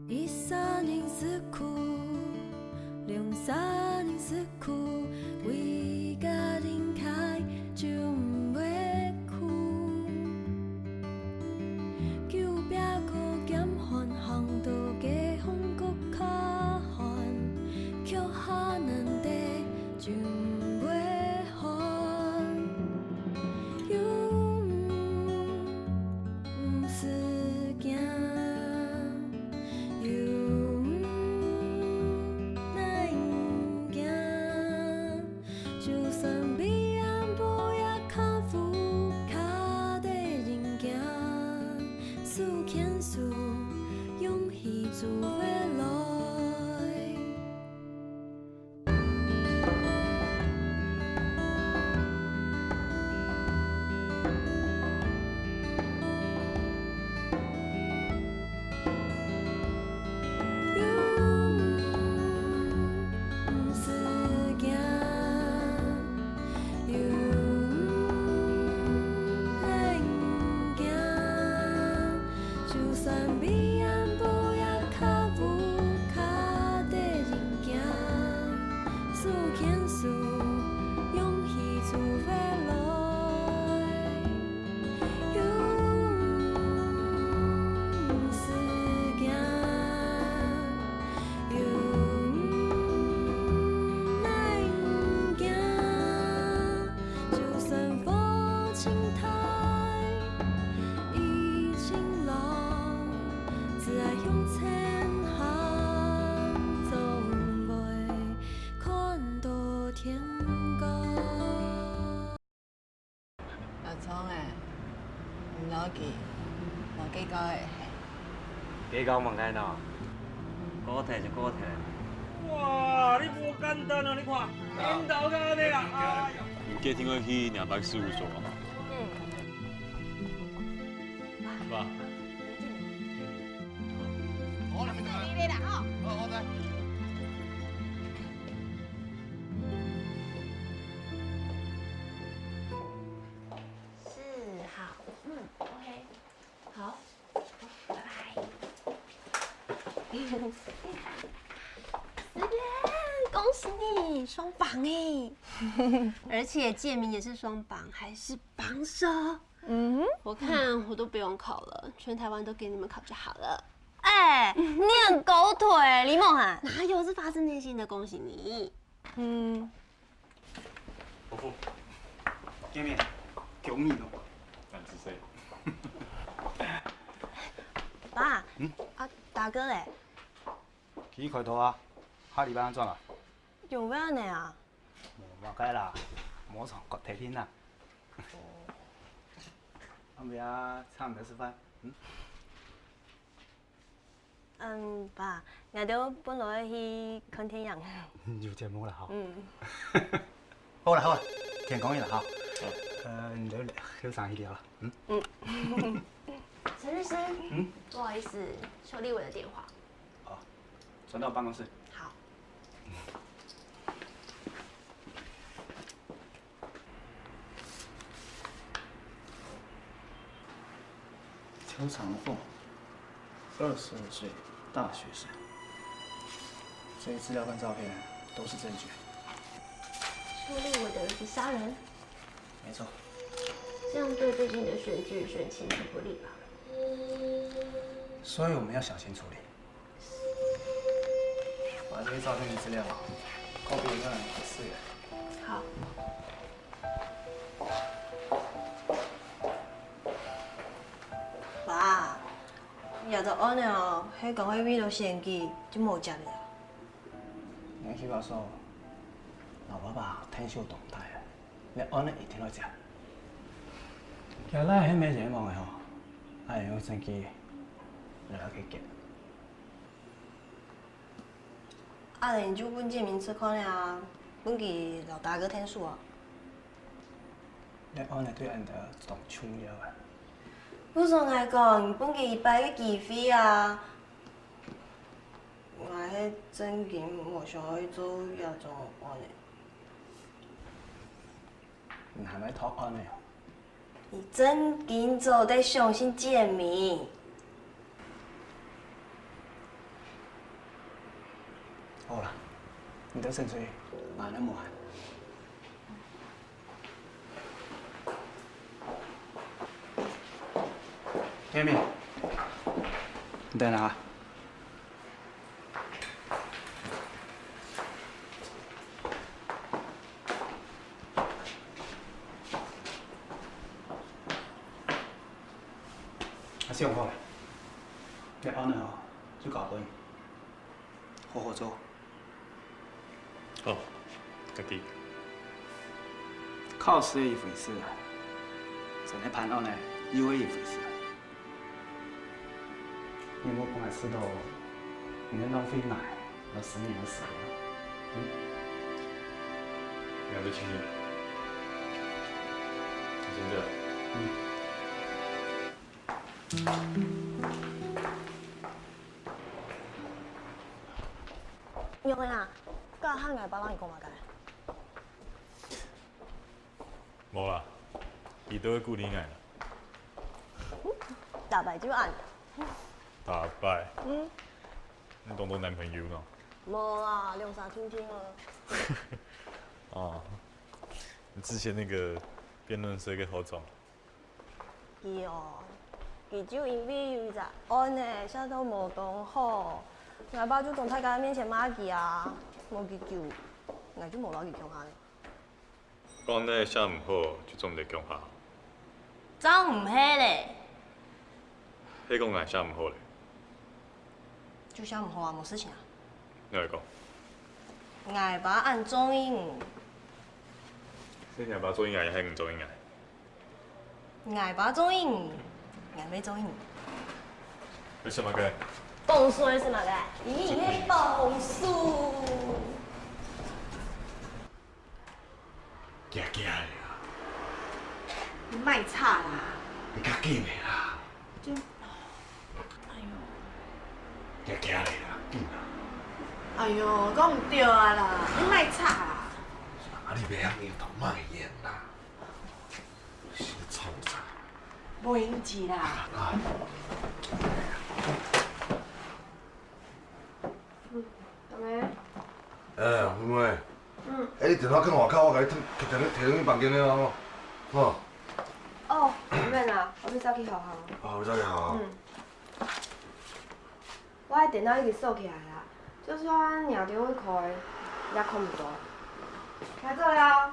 13人死去，03人死去，为家人开就袂去。救命搁减缓，航道加风搁较烦，曲下难题就袂还。又毋是惊。 就算彼岸无也脚扶脚底人行，思牵思，勇气自会来。 就算彼岸无也脚扶脚底人行，思牵思，勇气自会来。又毋是惊，又哪会惊？就算风轻台，已经老。 只爱向前行，总袂看到天高。阿聪诶，唔要紧，我计较会。计较问该喏，高摕就高摕。哇，你无简单啊！你看，领导到你啦！哎呦，你计听我去两百事务所嘛？是吧？好，你们这里啦哈。好的。是好，OK，好，拜拜。思源，恭喜你双榜哎！而且建明也是双榜，还是榜首。我看我都不用考了，全台湾都给你们考就好了。哎，你很狗腿，李梦涵。哪有，是发自内心的恭喜你。伯父，见面，恭喜哦。敢吃谁？爸，大哥嘞？去开拖啊，下礼拜安怎啦？用要安尼啊？无解啦，磨床割提天啦。后面唱得吃饭，爸，我哋本来去看天阳。有节目了哈。好啦好啦，听讲伊啦哈。你就上去聊了。陈律师，不好意思，邱立伟的电话。哦，转到办公室。好。邱长凤，22岁，大学生。这些资料跟照片都是证据。邱立伟的儿子杀人，没错。这样对最近的选举选情很不利吧？所以我们要小心处理。把这些照片的资料copy给4人。好。爸，也就安尼哦，迄讲迄味道先记就无食了。你去告诉我，老爸爸天秀动态啊，你安尼一定要食。今咱迄枚前望的吼，爱用手机来去记。你就阮建明出款尔，阮记老大哥天数啊。你安尼对俺的动手了啊！我总爱讲，本期摆个机费啊，我迄真金无想要做也种安尼。你还没讨安尼哦？你真金做得相信建明。你的身水慢了慢。天明，你等下。还是用好嘞，你安尼哦，就搞本，好好做。好，家己。考试一回事，真的判案呢又一回事。你莫帮我知道，你浪费奶和10年的时间。两个情侣，现在。玉玲，今日喊牙巴人讲嘛个？无啦，伊都会顾你爱啦。大摆就按。大摆。你当男朋友呢？无啦，2、3天天啊。哦，你之前那个辩论社个好状。伊哦，伊就因为有一只安呢，啥都无讲好，牙巴就从大家面前骂伊啊，无去救，我就无攞去强下。讲那写唔好，就总得讲下。真唔係咧，迄讲俺写唔好咧，就寫唔好啊，冇事情啊。你来讲。牙巴按中音，你廿把做音乐还唔做音乐？牙巴中音，牙尾中音。为什么个？蹦树是嘛个？咦，迄蹦树。行行的啦，你卖吵啦！你较紧的啦。就，行行的啦，紧啦。哎呦，讲唔对啊啦！你卖吵啦！啊，你袂晓念就莫演啦。是臭仔。无用钱啦。啊。妹妹。你电话放外口，我甲你摕去房间了哦。吼。哦，唔免啦，我要走去学校。哦，走去学校。我的电脑已经锁起来啦，就算领着我开，也看唔到。开做了。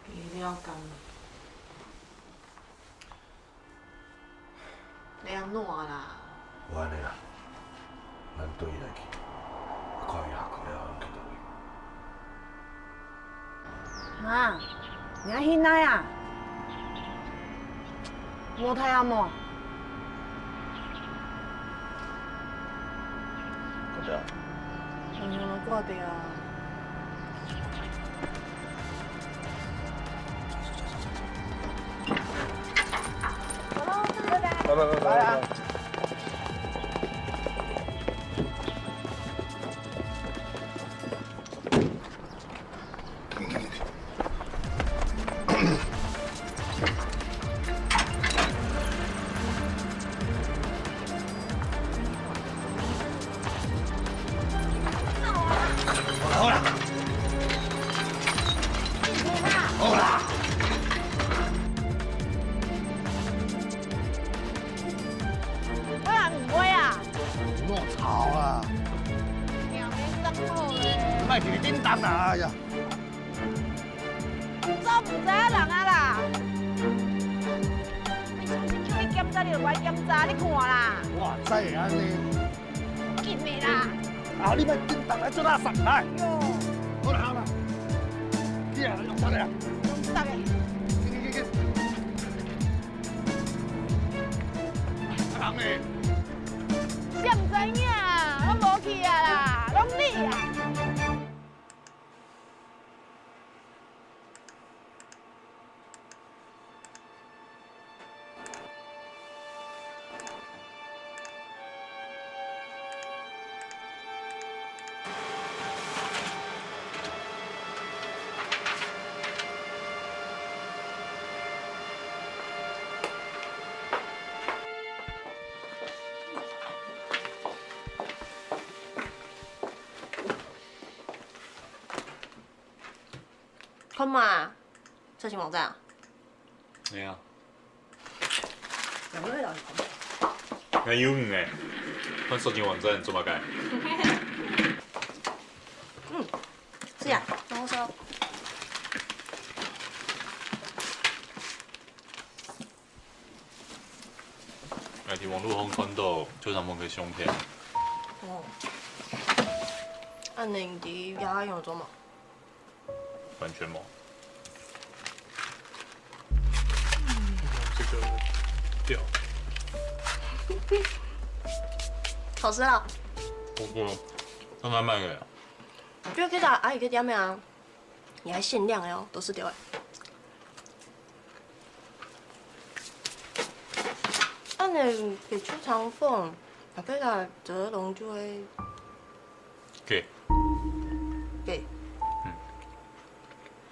比了工。你安怎啦？我安尼啦，咱对伊来去，看伊下课了去倒位。妈，你还现在啊？无睇阿莫。挂掉。哎呦，挂掉。来。哎呀！做唔知影人啊啦！你相信叫你检查，你就来检查，你看啦。哇，真会安尼！紧的啦！啊，你莫叮当来做垃圾来！好啦好啦，去啊，用啥的啊？用啥的？去！人呢？谁唔知影？我无去啊啦，拢你啊！看嘛，色情网站啊？你啊，两个老师。很有名哎，看色情网站做嘛改？嗯，是呀，然后说。 来伫网络上看到邱长鹏嘅相片。哦。安宁伫遐用做嘛？完全冇。这个屌。好吃啊！我慢慢嘅。就其实阿姨去点咩啊？也还限量的哦，都是掉的。安尼给出长凤，大概个折龙就会给。给。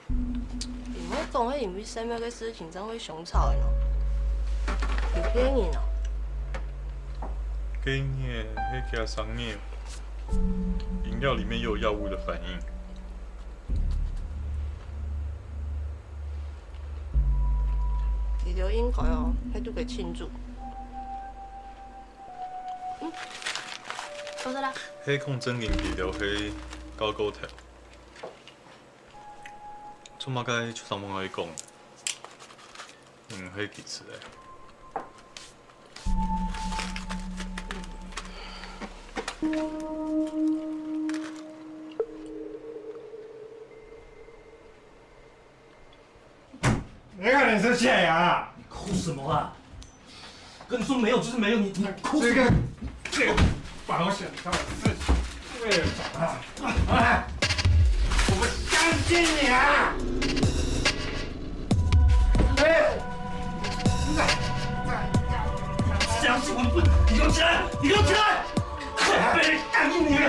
因为讲迄因为生命个事情，真会熊草的喏，有给你喏。给你，迄加商业，饮料里面又有药物的反应。你就应该哦，迄都给庆祝。嗯，到这啦。迄控真灵治疗迄高高条，做嘛该出上门可以讲，迄其次诶。 你看脸色欠呀！你哭什么啊？跟你说没有就是没有，你哭什么？这个保险套的事情，为了找他，我不相信你啊！相信我不？你给我起来！你给我起来！快被人干死你了！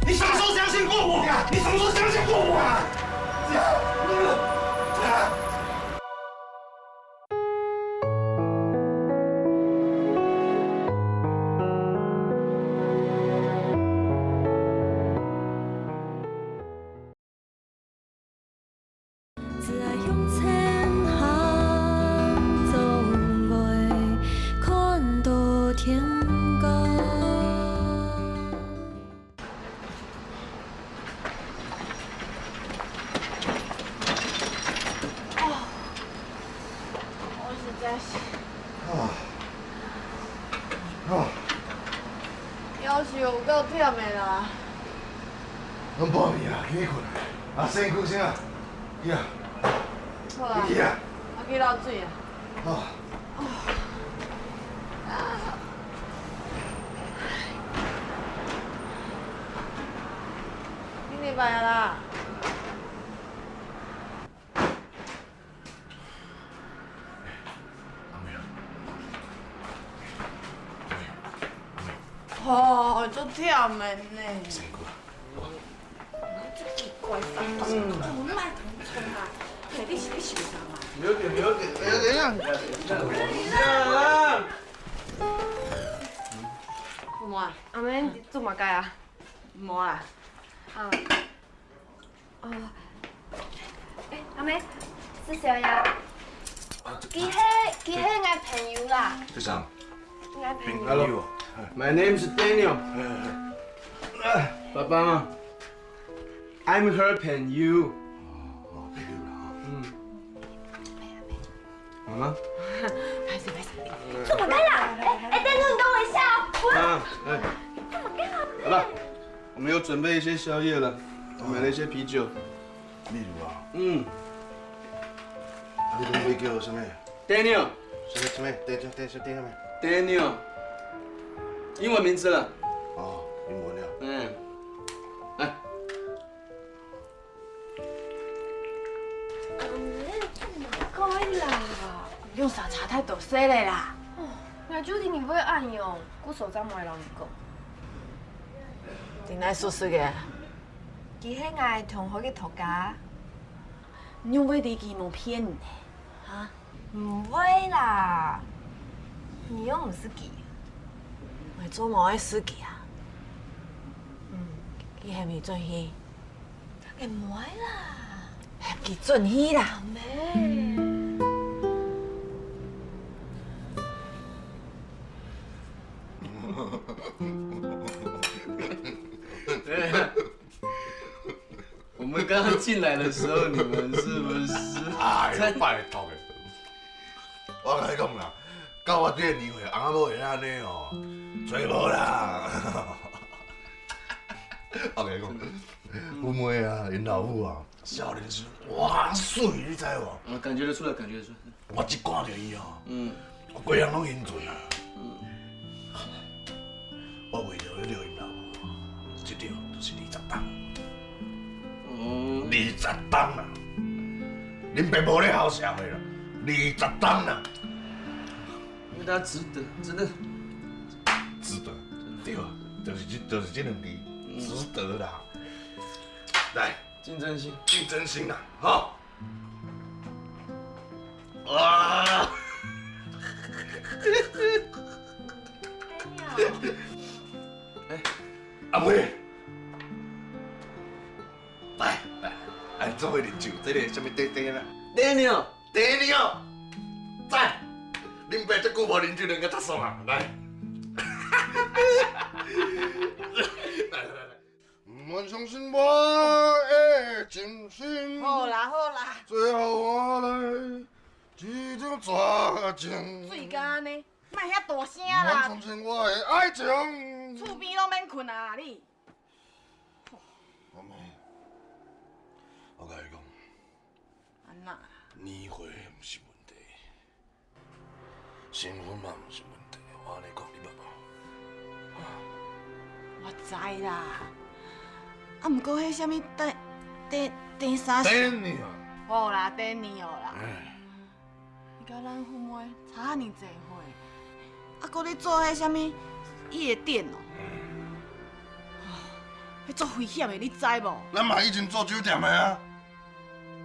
你什么时候相信过我？你什么时候相信过我啊？只爱向前行，总会看到天光。 要是有够忝的啦。拢半暝啊，起困啊，先困先啊，去啊，好啦，去啊，我去捞水啊。好。你礼拜啊啦？哦，足忝的呢。奇怪，我们卖同村啊，你是受伤啊？没有点样。有无啊？阿妹做嘛该啊？无啦。啊。哦。哎，阿妹，是谁呀？佢係我朋友啦。是啥？我朋友。 Hello, my name is Daniel. 爸爸嘛 ，I'm her 朋友。哦，朋友啦。妈妈。拍谁拍谁。做嘛该啦？哎，Daniel，你等我一下哦。干嘛干嘛？好了，我们有准备一些宵夜了，我买了一些啤酒。秘鲁啊。你拢会叫什么 ？Daniel。什么 ？Daniel。 Daniel。英文名字了。哦，英文了。来。该啦。用啥茶太多洗嘞啦？哦，我注定你会暗用，我手掌买人讲。真来熟悉个。佢係我同學嘅頭家。你會離佢冇騙你？啊？唔會啦，你又唔識佢。我做冇愛死佢啊？伊系咪准熙？唔会啦，是准熙啦。阿妹。我们刚刚进来的时候，你们是不是？哎呦，拜托的！我甲你讲啦，到我这个年岁，翁仔某会安尼哦，做无啦。我甲你讲，阮妹啊，因老母啊，少年时哇水，你知无？感觉得出来，感觉得出来。我一看到伊哦，我规人拢晕船啊。我为着迄条因老母，一条就是20担。20担啦！恁爸无咧好社会啦，20担啦！因为他值得，真的值得，对，就是这2字，值得啦。来，竞争心，竞争心啦，哈！哇！阿妹，来，做伙啉酒，这个什么茶啦？茶，赞！恁爸这久无啉酒，能够较爽啊！来，我相信我的真心。好啦，最后我来一张绝情。水干呢，莫遐大声我啦，相信我的爱情。厝边拢免困啊你。阿妹，我甲你讲，安那？年岁毋是问题，身份嘛毋是问题。我安尼讲，你捌无？我知啦，啊，毋过迄什么第三等你啊！好啦，等你哦啦。伊甲咱父母差遐尼济岁，啊，搁咧做迄什么夜店哦。迄足危险的，你知无？咱嘛以前做酒店的啊。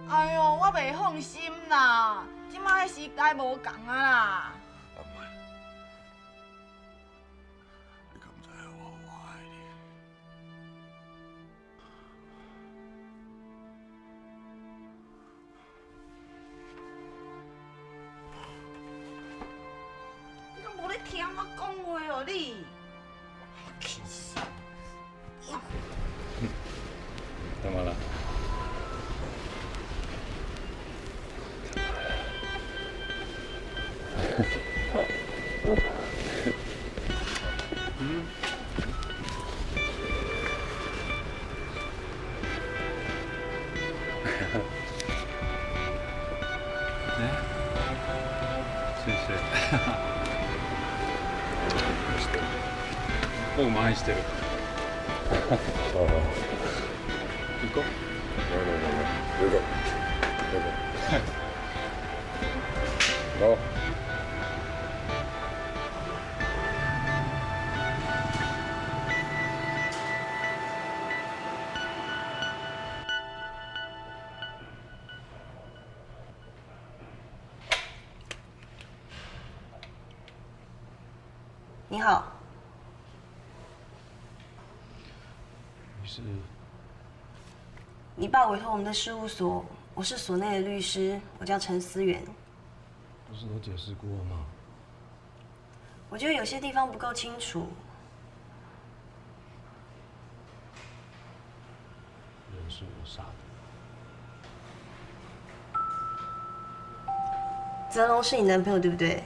哎呦，我袂放心啦，即摆迄时代无共啊啦。阿妹，你敢知影我有爱你？你都无咧听我讲话哦，你。气死！怎么了？谢谢。僕も愛してる。行こう。走。你好，你是？你爸委托我们的事务所，我是所内的律师，我叫陈思源。不是都解释过了吗？我觉得有些地方不够清楚。人是我杀的。泽龙是你男朋友对不对？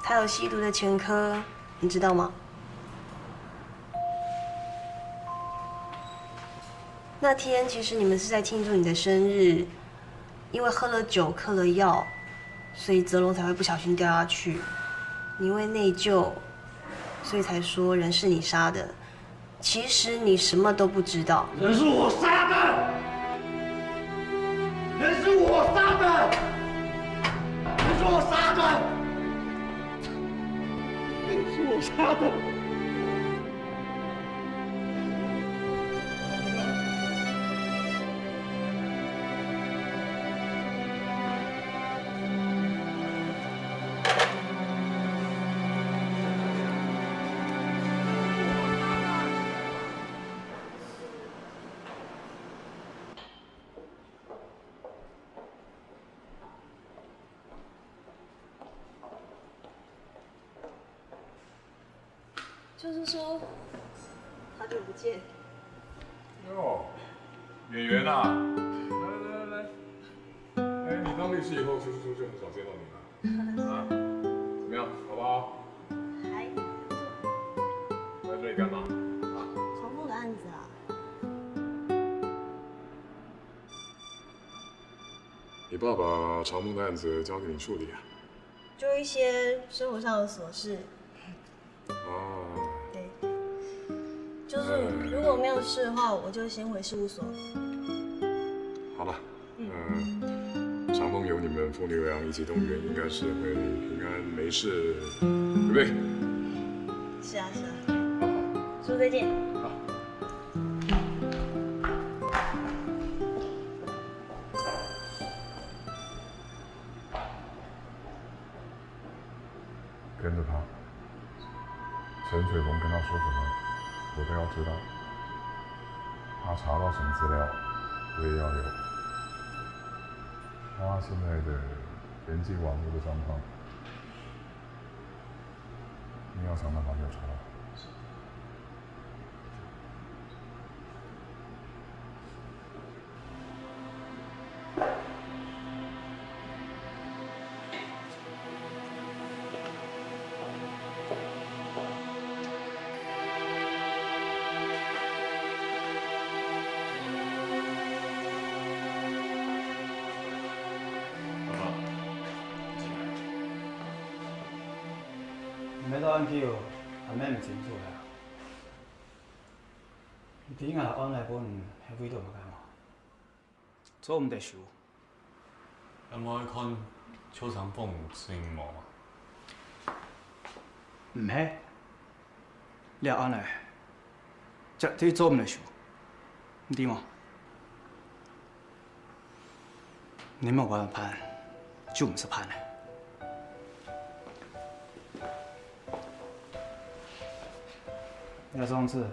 他有吸毒的前科，你知道吗？那天其实你们是在庆祝你的生日，因为喝了酒、嗑了药，所以泽龙才会不小心掉下去。你因为内疚，所以才说人是你杀的。其实你什么都不知道。人是我杀的，人是我杀的，人是我杀的，人是我杀的。就是说，好久不见。哟，演员啊！来，哎，你当律师以后，叔叔就很少见到你了。啊，怎么样，好不好？还不错。来这里干嘛？啊？重复的案子啊。你爸把长梦的案子交给你处理啊？就一些生活上的琐事。哦。对。就是如果没有事的话，我就先回事务所。好了，长梦有你们父女俩一起动员，应该是会平安没事，对不对？是啊。叔叔再见。好。跟着他，陈水龙跟他说什么，我都要知道。他查到什么资料，我也要有。他现在的人际网络的状况，你要想办法调查到。没到 NPU， 係咩唔整數呀？點解安內本喺呢度嘅嘛？做唔得數。有冇去看邱長鳳攝影幕啊？唔係，你安內，絕對做唔得數。點嘛？你冇辦法，就唔是判嘞。那上次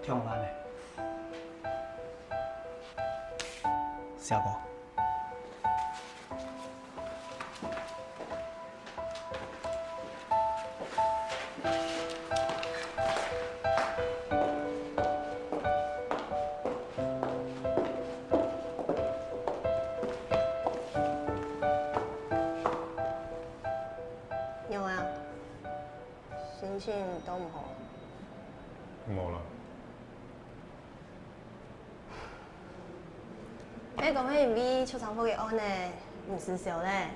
跳完嘞，下播。有啊，心情都唔好。冇啦。你講起 MV 出場嗰個案呢，唔是少咧。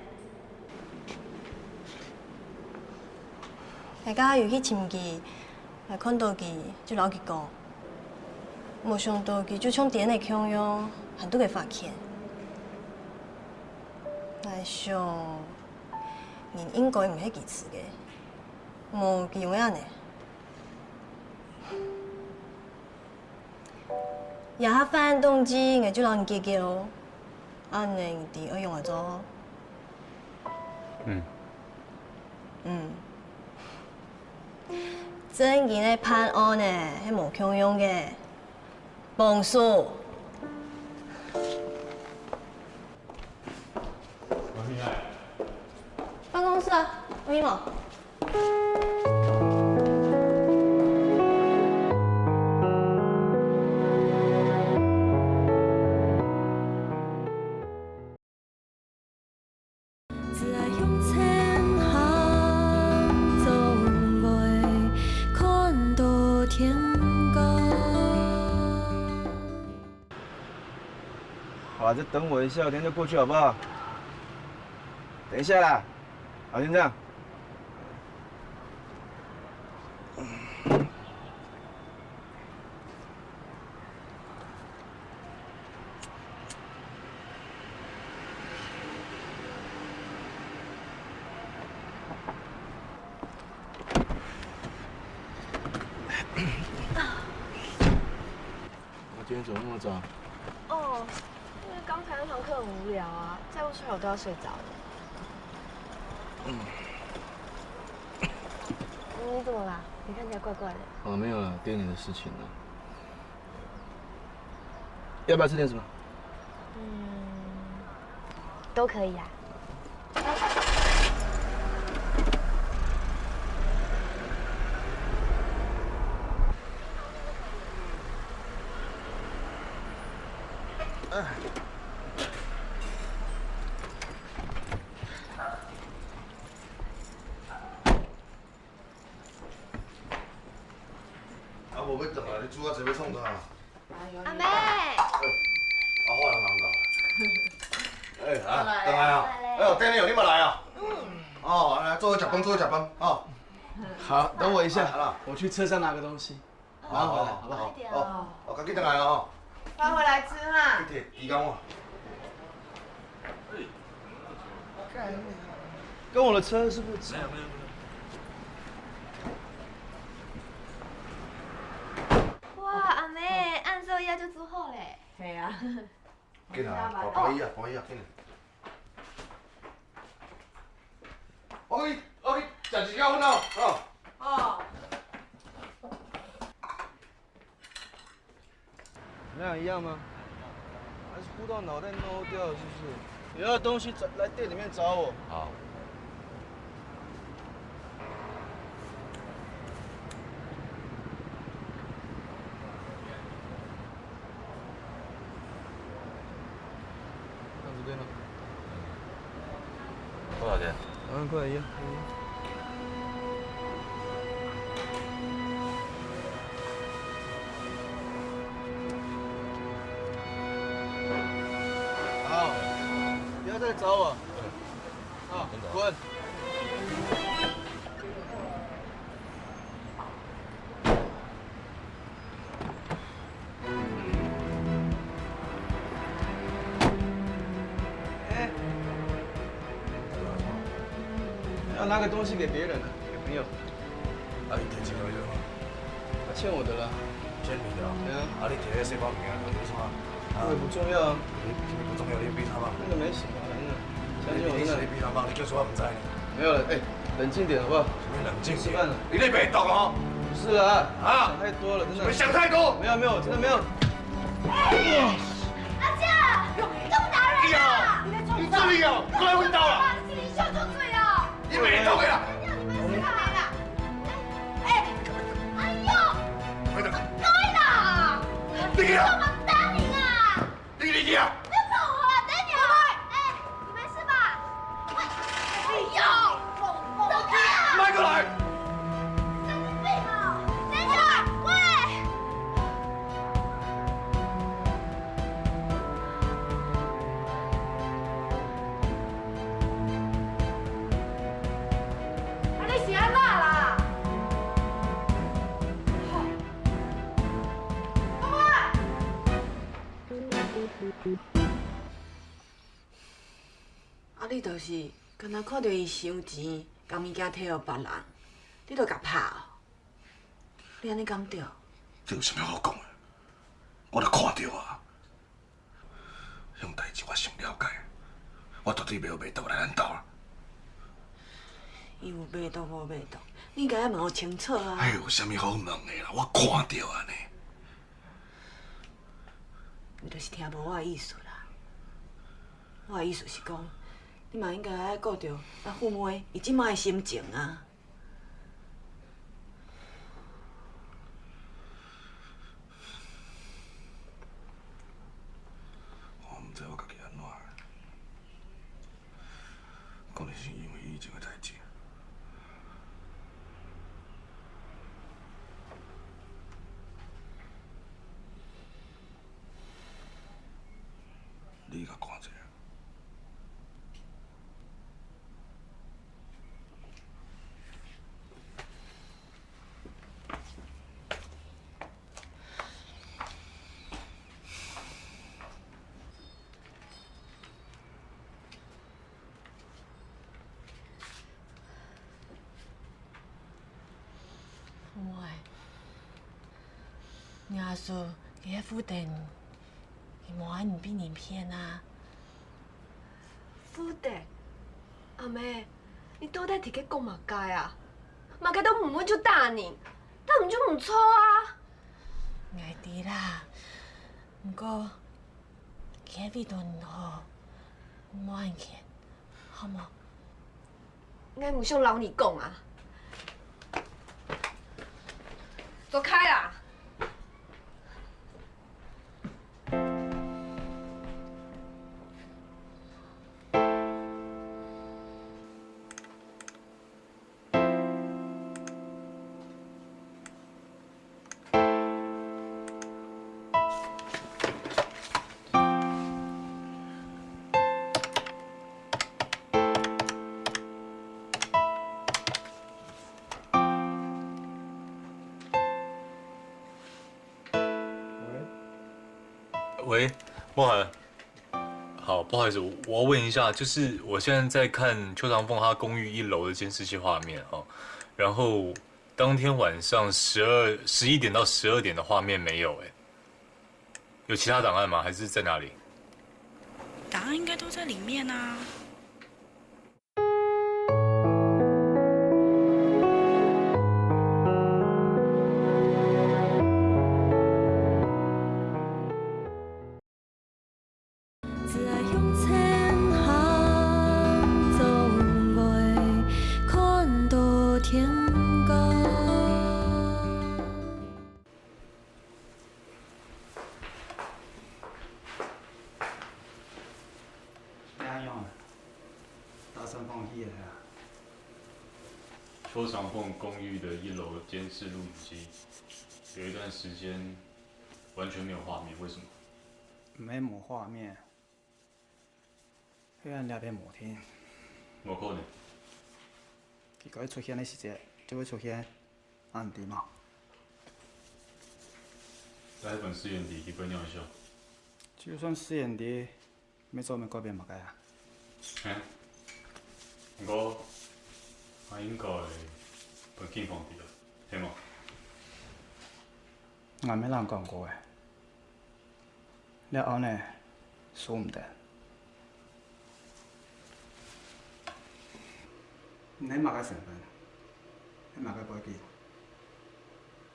大家又去尋佢，還看到佢就老佢講，冇想到佢就像電嘅強樣，很多嘅發現。我想，人應該唔係佢詞嘅，冇佢樣呢。有下翻動機，我就讓人叫叫，安尼啲我用嚟做。真件嘅判案呢，係無強用嘅，幫數。辦公室啊，咪冇。好了，再等我一下，我等下就过去，好不好？等一下啦，好，先这样。我今天怎么那么早？哦，因为刚才那堂课很无聊啊，再不出来我都要睡着了。你怎么啦？你看起来怪怪的。哦，没有了，店里的事情了。要不要吃点什么？都可以啊。无要转来，你煮啊济要创啥？阿妹，我人到。哎，啊，回来啊！哎呦，等你哦，你嘛来啊？哦，来，做伙食饭，做伙食饭，哦。好，等我一下，我去车上拿个东西，马上回来，好不好？哦，赶紧回来哦。快回来吃哈。去提供我。跟我的车是不是？没有。哇，阿妹，按照呀就煮好嘞。系啊。紧啊，包椅啊，紧啊。我去食一饺粉哦，哦。那样一样吗？还是呼到脑袋 no 掉了，是不是？有要东西来店里面找我。好。看这边了。多少钱2万块一样。好，不要再找我。好，滚。要拿个东西给别人，给朋友。啊，你摕钱回去吗？他欠我的啦。欠你的。对啊。啊，你摕那细胞物件当做啥？那不重要啊。你不重要，你比他忙。那个没什么，真的。相信我，真的。你比他忙，你叫说我唔知呢。没有了，哎，冷静点好不好？什么冷静？吃饭了。你那病毒哦。不是啦，啊，想太多了，真的。你想太多。没有，真的没有。阿佳，你怎么打人啊？你注意哦，过来问到了。你是秀就罪哦。你没动呀？你们是干嘛的？哎，哎呦！快点！对啦！你呀！干嘛打你啊？你呀！不要碰我了，等你啊！哎，你没事吧？哎呦！走开啊！迈过来！神经病啊！等一下，喂！啊，你是安怎啦？啊，你就是敢若看到伊收钱，将物件摕互别人，你就甲拍哦？你安尼讲对？这有啥物好讲的？我都看到啊。种代志我先了解，我绝对袂有卖毒来咱兜啦。伊有卖毒无卖毒，你应该问我清楚啊。哎，有啥物好问的啦？我看到安尼。你就是听无我的意思啦。我的意思是讲，你嘛应该爱顾着咱父母伊即摆的心情啊。我毋知我家己安怎，可能是因为以前的代志。你甲看者。父母诶，你阿叔伊迄副店，伊无爱你比你偏啊。夫弟，阿妹，你到底伫个讲嘛该啊？嘛该都唔会就打你，但唔就唔错啊。爱知啦，不过伊迄味道唔好，无安全，好无？我唔想老你讲啊！走开啊！喂，莫涵。好，不好意思，我要问一下，就是我现在在看邱长凤他公寓1楼的监视器画面哈，然后当天晚上11点到12点的画面没有哎，有其他档案吗？还是在哪里？档案应该都在里面啊。邱长凤公寓的1楼监视录影机，有一段时间完全没有画面，为什么？没画面，迄个那边无天。无可能。结果出现的时节就会出现暗地嘛。那份试验地基本上少。就算试验地，要做咩改变嘛该啊？我应该会警方伫啊，系吗？我没人讲过诶，你安尼输唔得。你嘛该成分，你嘛该背记，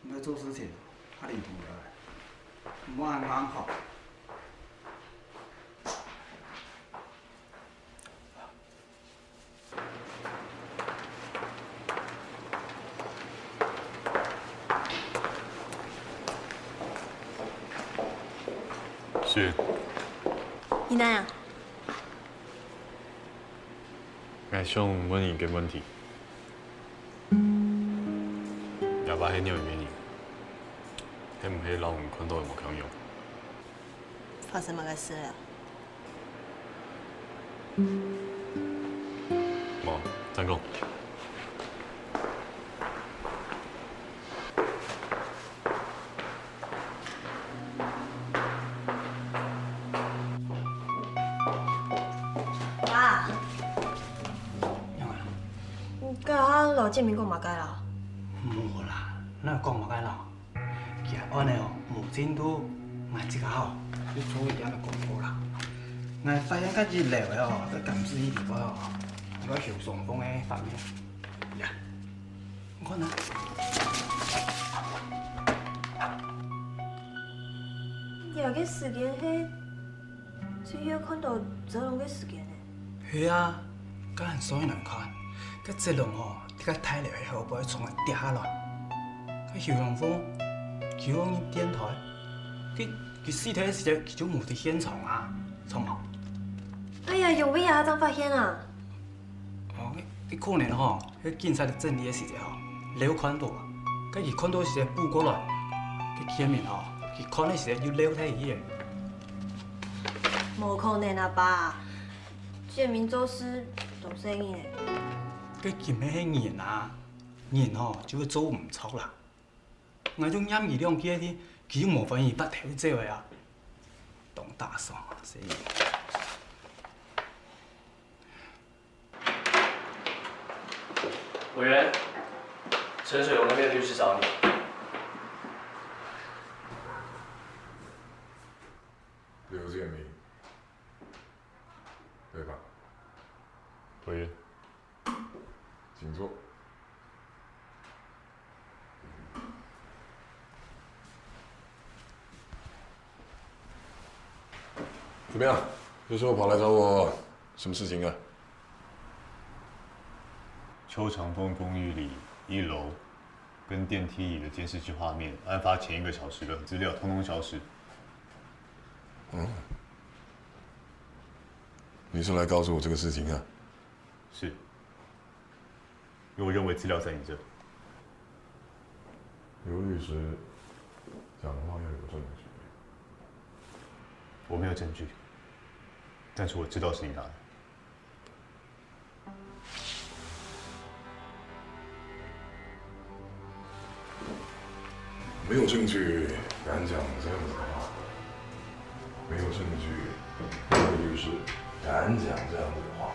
你做事情较认同着诶，唔好按硬靠。是。你哪样？我想问一个问题，要把迄鸟原因，迄唔迄老人看到有无强用？发生乜嘅事啊？无，怎讲？爸，老建明讲嘛该啦。无啦，哪讲嘛该啦？其实安尼哦，无进度，我即个吼，你做一样的功课啦。我发现较日料的哦，佮甘蔗地方哦，那个小双峰的方面，呀，你看呐。第二个事件是最要看到泽龙的事件呢。是啊，甲人所以难看，佮泽龙吼，伫个太料的后背从来跌下来，佮小龙峰，球往伊电台，佢尸体时阵其中无伫现场啊，错冇？哎呀，用尾也怎发现啊？哦，你可能吼，迄警察伫整理的时阵吼，漏看到啊，佮伊看到时阵补过来，佮见面吼，伊看的时阵又漏太伊个。无可能啊，爸！建明做事做生意呢。佮今日迄人啊，人吼就会做唔错啦。我种掩耳两记的，其实无分伊捌头做的啊，当大爽啊，所以。委员，陈水龙那边的律师找你。刘建明，对吧？委员，请坐。怎么样？这时候跑来找我，什么事情啊？邱长凤公寓里1楼跟电梯里的监视器画面，案发前1个小时的资料通通消失。嗯，你是来告诉我这个事情啊？是，因为我认为资料在你这。刘律师讲话要有证据。我没有证据，但是我知道是你拿的。没有证据，敢讲这样子的话？没有证据，这位律师敢讲这样子的话。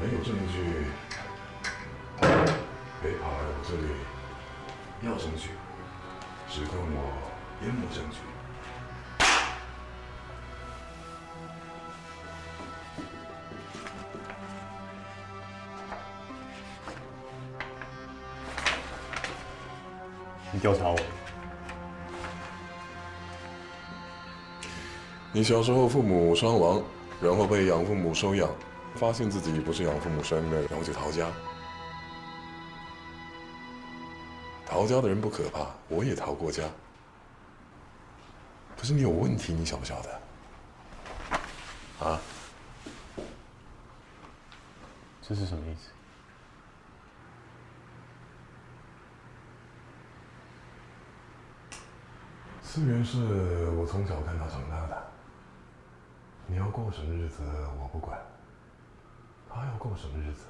没有证据，别跑来我这里要证据，指控我淹没证据。你调查我？你小时候父母双亡，然后被养父母收养，发现自己不是养父母生的，然后就逃家。逃家的人不可怕，我也逃过家。可是你有问题，你晓不晓得？啊？这是什么意思？思源是我从小看他长大的。你要过什么日子我不管，他要过什么日子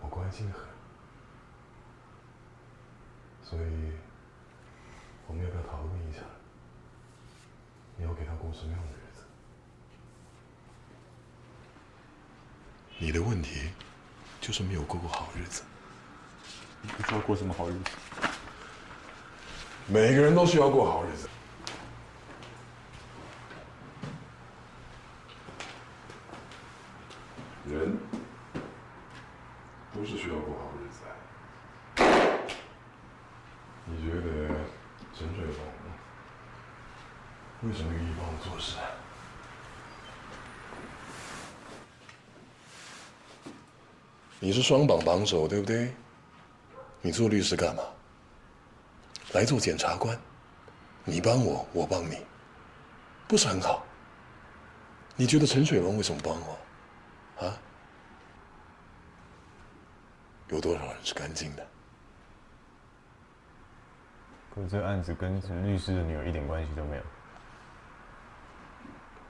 我关心很。所以，我们要不要讨论一下？你要给他过什么样的日子？你的问题就是没有过好日子。你不知道过什么好日子？每个人都需要过好日子。人都是需要过好日子的。你觉得陈水龙为什么愿意帮我做事？你是双榜榜首，对不对？你做律师干嘛？来做检察官，你帮我，我帮你，不是很好？你觉得陈水龙为什么帮我？啊？有多少人是干净的？可是这个案子跟陈律师的女儿一点关系都没有。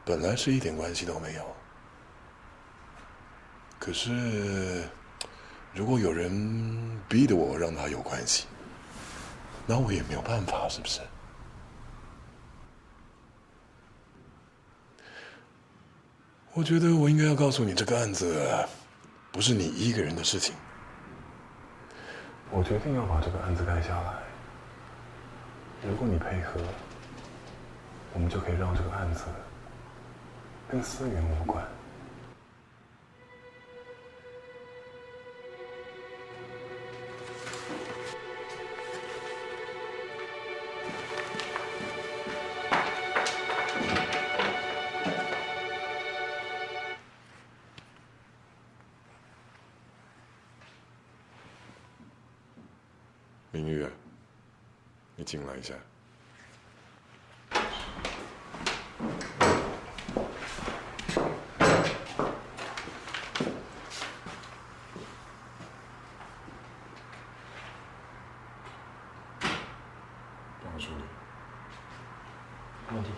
本来是一点关系都没有。可是，如果有人逼得我让他有关系，那我也没有办法，是不是？我觉得我应该要告诉你，这个案子不是你一个人的事情。我决定要把这个案子盖下来。如果你配合，我们就可以让这个案子跟思源无关。明月，你进来一下。帮我处理。没问题。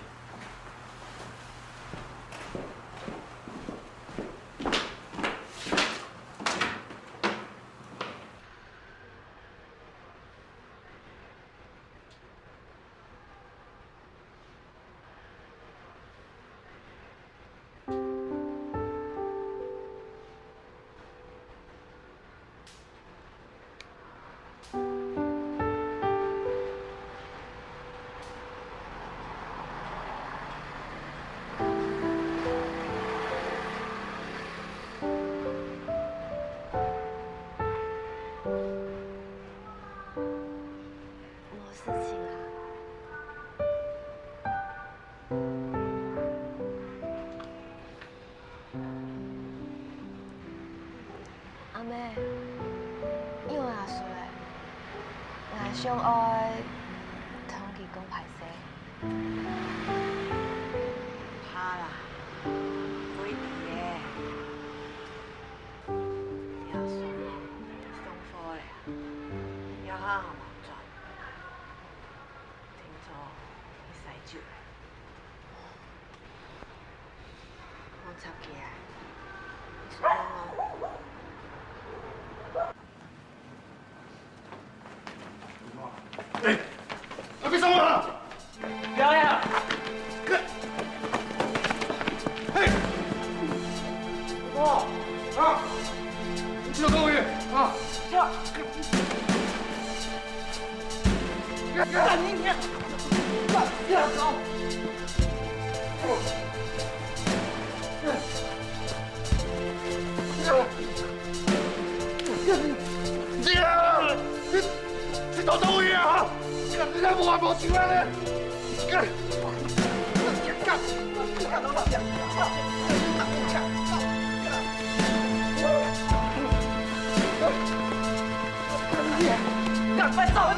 事情啊。阿妹，因为阿叔诶，我想爱同佢讲歹势。怕啦，不会的。你要送货嘞，要好好嘛赚。听说你使酒，我插起来，你说哦。 哎，别上我了！表演。啊！你这东西啊！干你！走！你到đâu vậy hả? Cái ra bộ bộ chuyện này. Cái赶快走啊！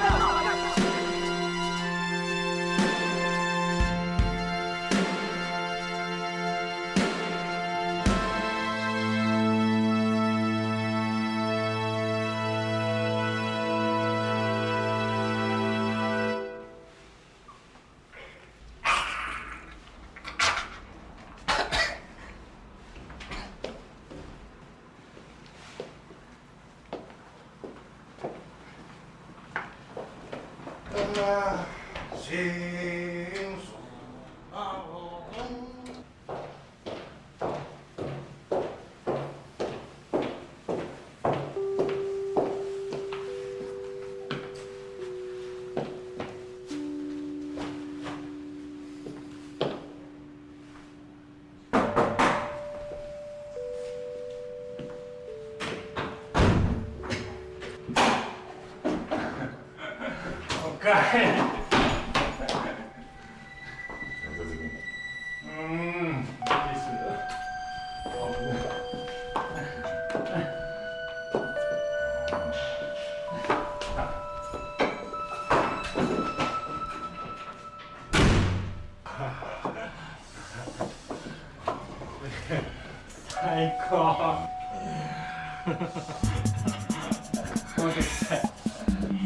最高。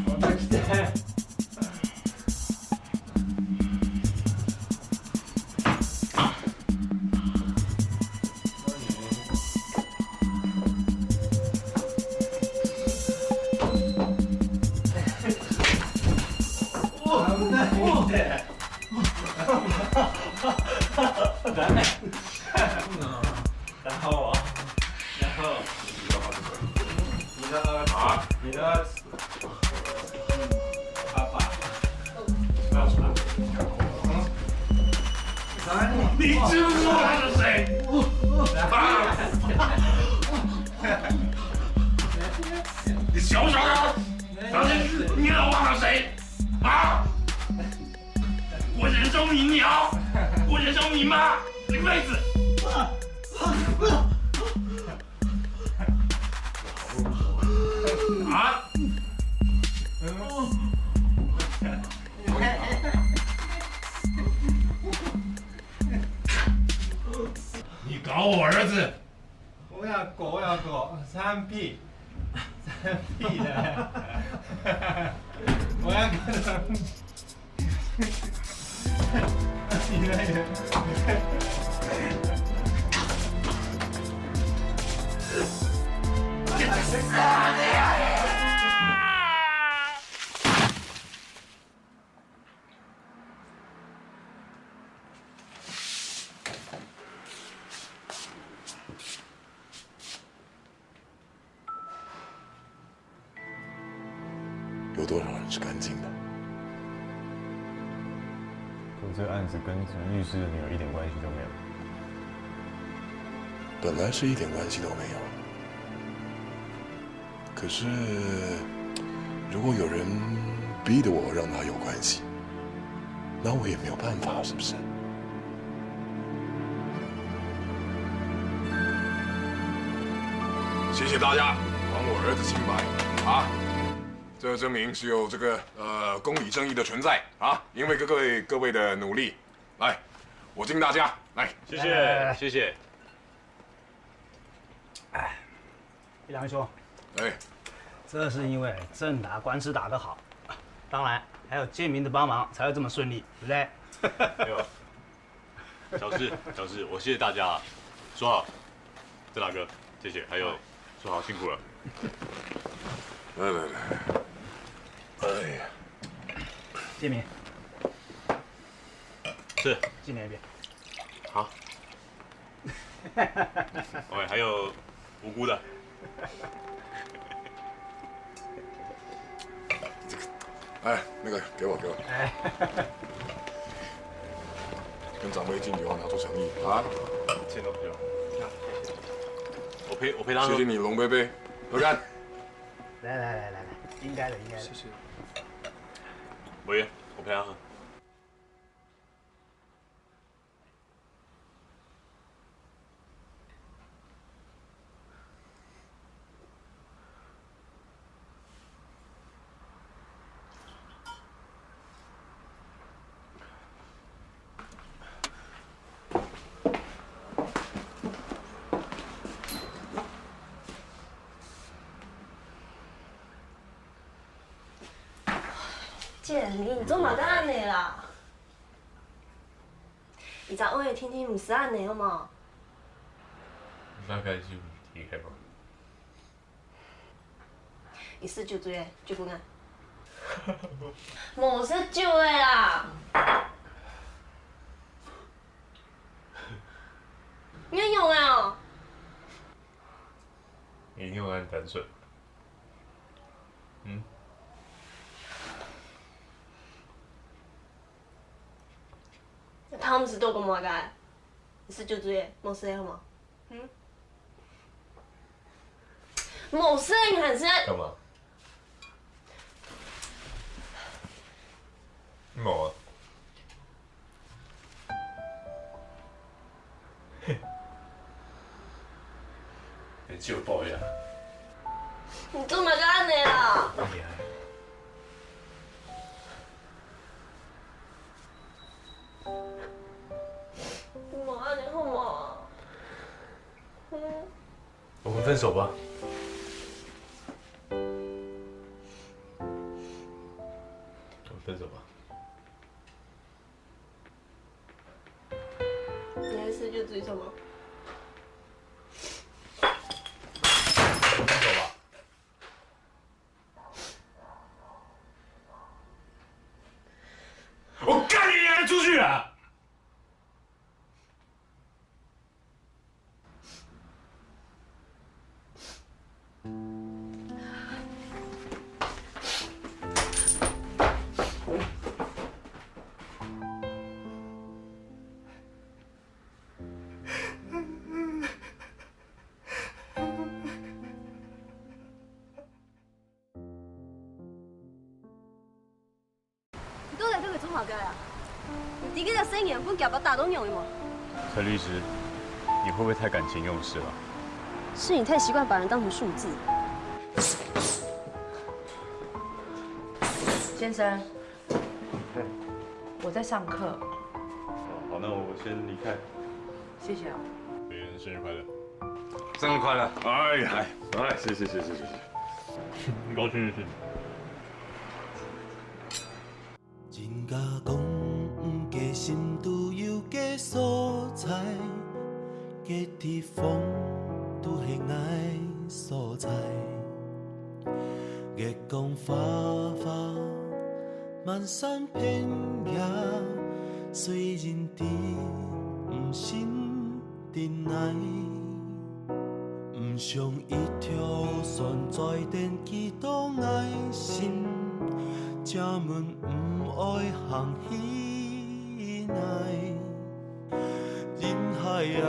また来て。你知不知道他是谁？你晓不晓得？你老忘了谁？啊！我忍受你娘，我忍受你妈一辈子。啊！你搞我儿子！我要狗，3P 的，我要跟他。你那个。有多少人是干净的？可这个案子跟陈律师的女儿一点关系都没有。本来是一点关系都没有，可是如果有人逼得我让他有关系，那我也没有办法，是不是？谢谢大家还我儿子清白啊！这证明是有这个公理正义的存在啊！因为各位的努力，来，我敬大家，来，谢谢谢谢。哎，一良兄，哎，这是因为正打官司打得好，当然还有建明的帮忙才会这么顺利，对不对？没有，小事，我谢谢大家啊！说好，郑大哥，谢谢，还有说好辛苦了。来，哎呀，建明，是，纪念一遍。好。OK，还有无辜的。哎，那个给我。哎，跟长辈敬酒，拿出诚意啊！钱都不用。我陪他喝。谢谢你，龙贝贝，喝干！来，应该的。谢谢。委员，我陪他喝。建明，你做嘛干安尼啦？伊昨晚的天天唔是安尼好无？大概就离开吧。伊是酒醉的，酒不干。无是酒的啦。你用的哦？你用很单纯。嗯。他们是多个嘛个？你是酒醉的，无事好无？嗯？无事你还是？干嘛？冇啊。你借我抱一下。你做嘛干的啦？厉害。无安尼好无？我们分手吧。我们分手吧。你还是酒醉什么？分手吧。我干你娘出去啊！你都来这个做嘛个呀？你这个生意不夹把打动用的吗？陈律师，你会不会太感情用事了？是你太习惯把人当成数字。先生，我在上课。好，那我先离开。谢谢啊。委员生日快乐！生日快乐！哎，谢谢。高兴日子。人家讲假心都有假所在，假地方都是爱所在。月光花花，漫山遍野，虽然知不心真爱，不想一条线在电机当爱心。这门不爱行起来，人海也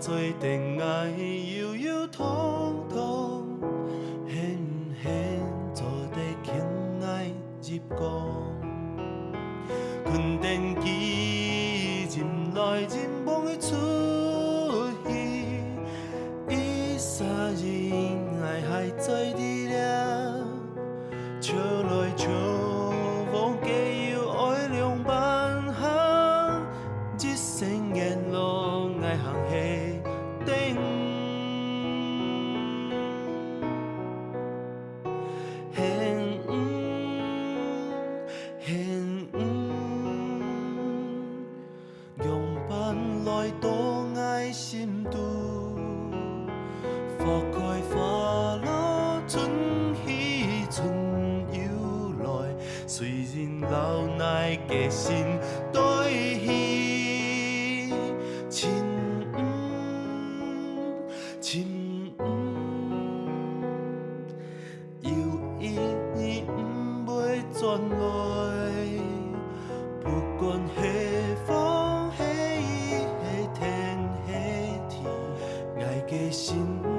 做定爱，悠悠通通，现现做地轻爱入光，困电机任来任往的出戏，一霎人爱还在滴了，笑来笑。的心对戏，亲。转来，不管是风是雨是天是地，爱的心。